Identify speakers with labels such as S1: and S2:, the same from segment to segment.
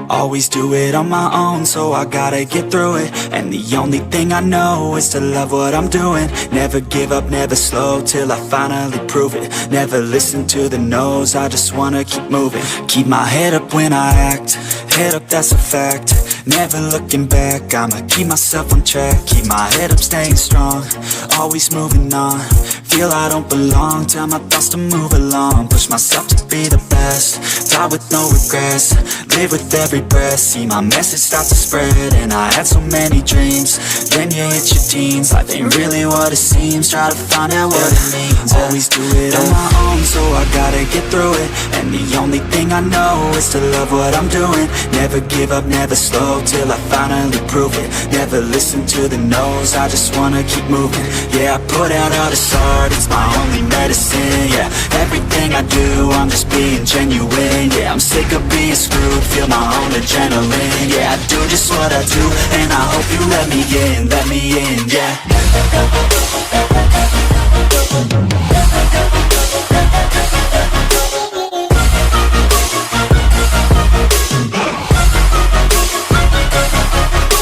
S1: Always do it on my own, so I gotta get through it. And the only thing I know is to love what I'm doing. Never give up, never slow, till I finally prove it. Never listen to the no's, I just wanna keep moving. Keep my head up when I act, head up, that's a fact. Never looking back, I'ma keep myself on track. Keep my head up, staying strong, always moving on. Feel I don't belong, tell my thoughts to move along. Push myself to be the best, die with no regrets. Live with every breath, see my message start to spread. And I had so many dreams, then you hit your teens. Life ain't really what it seems, try to find out what it means. Always do it on my own, so I gotta get through it. And the only thing I know is to love what I'm doing. Never give up, never slow, till I finally prove it. Never listen to the no's, I just wanna keep moving. Yeah, I put out all this art, it's my only medicine. Yeah, everything I do, I'm just being genuine. Yeah, I'm sick of being screwed, feel my own adrenaline. Yeah, I do just what I do, and I hope you let me in, yeah.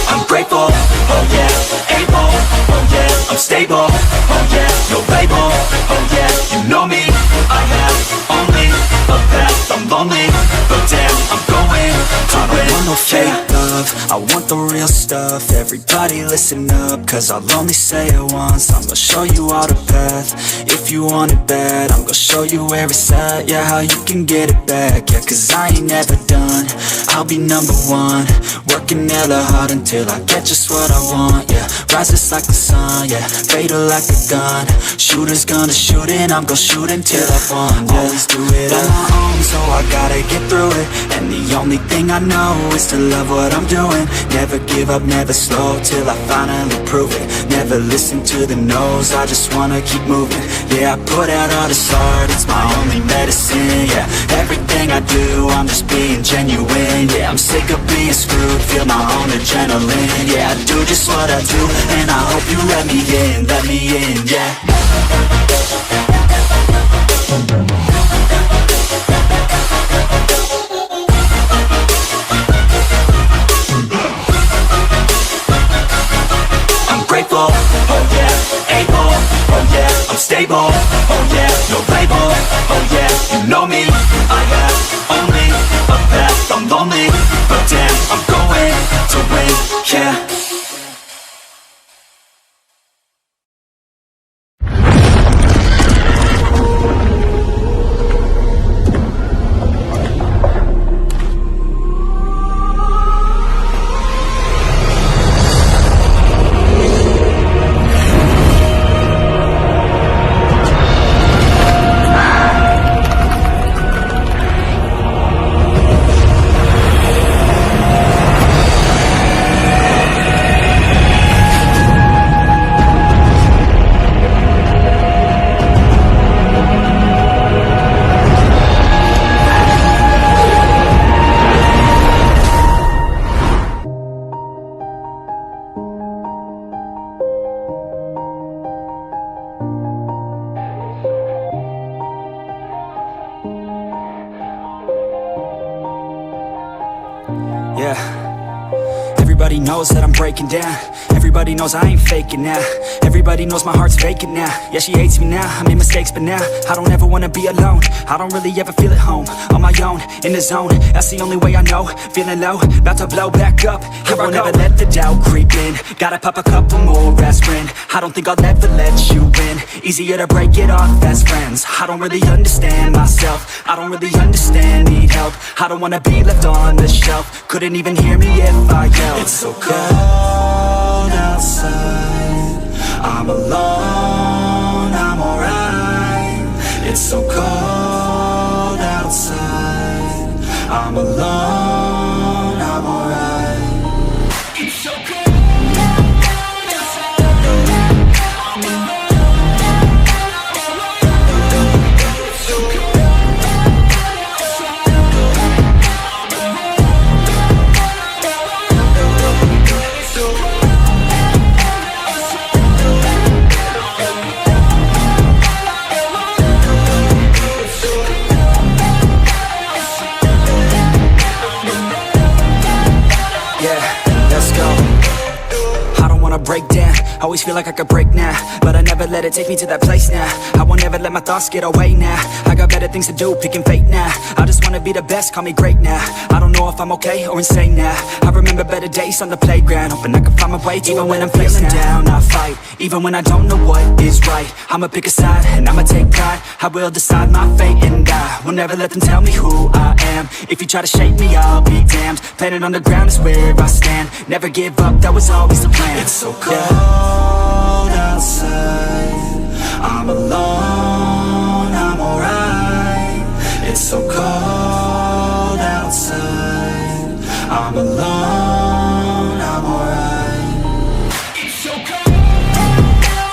S1: I'm grateful, oh yeah, able, oh yeah, I'm stable, oh yeah, no label, oh yeah, you know me, I have only a path, I'm lonely, but damn, I'm going to win. I want no fake love, I want the real stuff. Everybody listen up, cause I'll only say it once. I'm gonna show you all the path, if you want it bad. I'm gonna show you where it's at, yeah, how you can get it back. Yeah, cause I ain't never done, I'll be number one. Working hella hard until I get just what I want, yeah. Rises like the sun, yeah, fatal like a gun. Shooter's gonna shoot and I'm gonna shoot until I won, yeah. Always do it on my own, so I gotta get through it. And the only thing I know is to love what I'm doing. Never give up, never slow, till I finally prove it. Never listen to the no's, I just wanna keep moving. Yeah, I put out all this art, it's my only medicine. Yeah, everything I do, I'm just being genuine. Yeah, I'm sick of being screwed, feel my own adrenaline. Yeah, I do just what I do, and I hope you let me in, yeah. I'm grateful, oh yeah, able, oh yeah, I'm stable, oh yeah, no label, oh yeah, you know me, I have only a path, I'm lonely, but damn, I'm going to win, yeah. Everybody knows that I'm breaking down. Everybody knows I ain't faking now. Everybody knows my heart's vacant now. Yeah, she hates me now, I made mistakes but now I don't ever wanna be alone. I don't really ever feel at home. On my own, in the zone, that's the only way I know. Feeling low, about to blow back up. I won't ever let the doubt creep in. Gotta pop a couple more aspirin. I don't think I'll ever let you in. Easier to break it off best friends. I don't really understand myself, I don't really understand, need help. I don't wanna be left on the shelf. Couldn't even hear me if I yelled. It's so cold outside, I'm alone, I'm alright. It's so cold outside, I'm alone, I'm alright. It's so cold. Break down, always feel like I could break now, but I never let it take me to that place now. I won't ever let my thoughts get away now. I got better things to do, picking fate now. I just wanna be the best, call me great now. I don't know if I'm okay or insane now. I remember better days on the playground, hoping I can find my way even when I'm feeling down. I fight, even when I don't know what is right. I'ma pick a side, and I'ma take pride. I will decide my fate, and I will never let them tell me who I am. If you try to shape me, I'll be damned. Planet on the ground is where I stand. Never give up, that was always the plan. It's so cold outside, I'm alone, I'm alright. It's so cold outside, I'm alone, I'm alright. It's so cold.
S2: No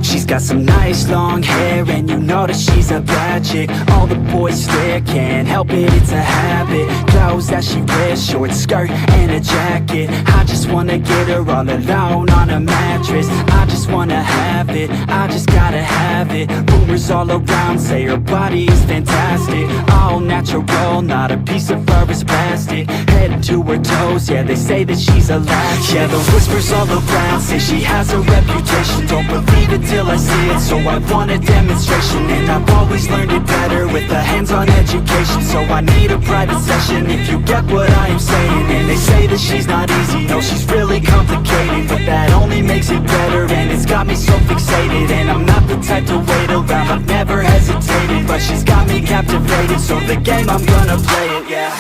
S1: She's got some nice long hair, and you know that she's a bad chick. All the boys stare, can't help it, it's a habit. Clothes that she wears, short skirt and a jacket. I just wanna get her all alone on a mattress. I just wanna have it, I just gotta have it. Rumors all around say her body is fantastic. All natural, not a piece of fur is plastic. Head to her toes, yeah, they say that she's a latch. Yeah, the whispers all around say she has a reputation. Don't believe it till I see it, so I want a demonstration. And I've always learned it better with a hands-on education. So I need a private session if you get what I am saying. And they say that she's not easy, no, she's really complicated. But that only makes it better, and it's got me so fixated. And I'm not the type to wait around, I've never hesitated. But she's got me captivated, so the game, I'm gonna play it, yeah.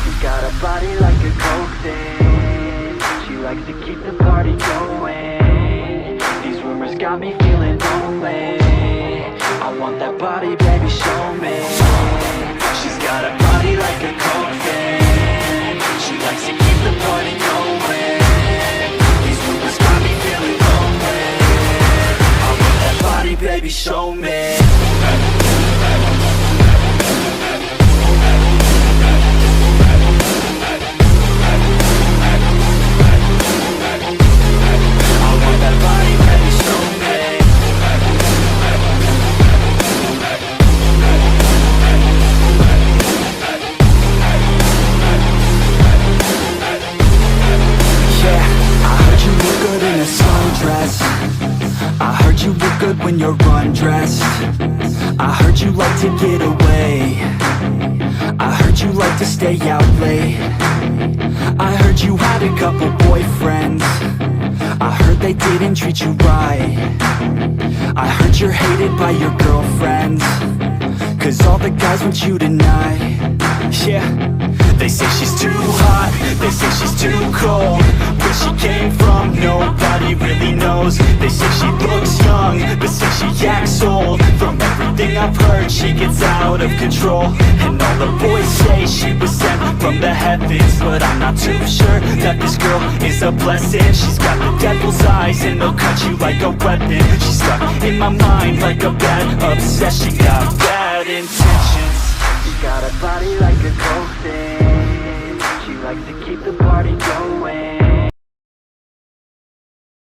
S1: She's got a body like a coke thing. She likes to keep the party going. These rumors got me feeling lonely. I want that body, baby, show me. She's got a body like a coke thing. She likes to keep the party going. These rumors got me feeling lonely. I want that body, baby, show me. I heard you look good when you're undressed. I heard you like to get away. I heard you like to stay out late. I heard you had a couple boyfriends. I heard they didn't treat you right. I heard you're hated by your girlfriends, 'cause all the guys want you tonight. Yeah. They say she's too hot, they say she's too cold. Where she came from, nobody really knows. They say she looks young, but say she acts old. From everything I've heard, she gets out of control. And all the boys say she was sent from the heavens, but I'm not too sure that this girl is a blessing. She's got the devil's eyes, and they'll cut you like a weapon. She's stuck in my mind like a bad obsession. Got bad intentions. She's got a body like a coke thing. She likes to keep the party going.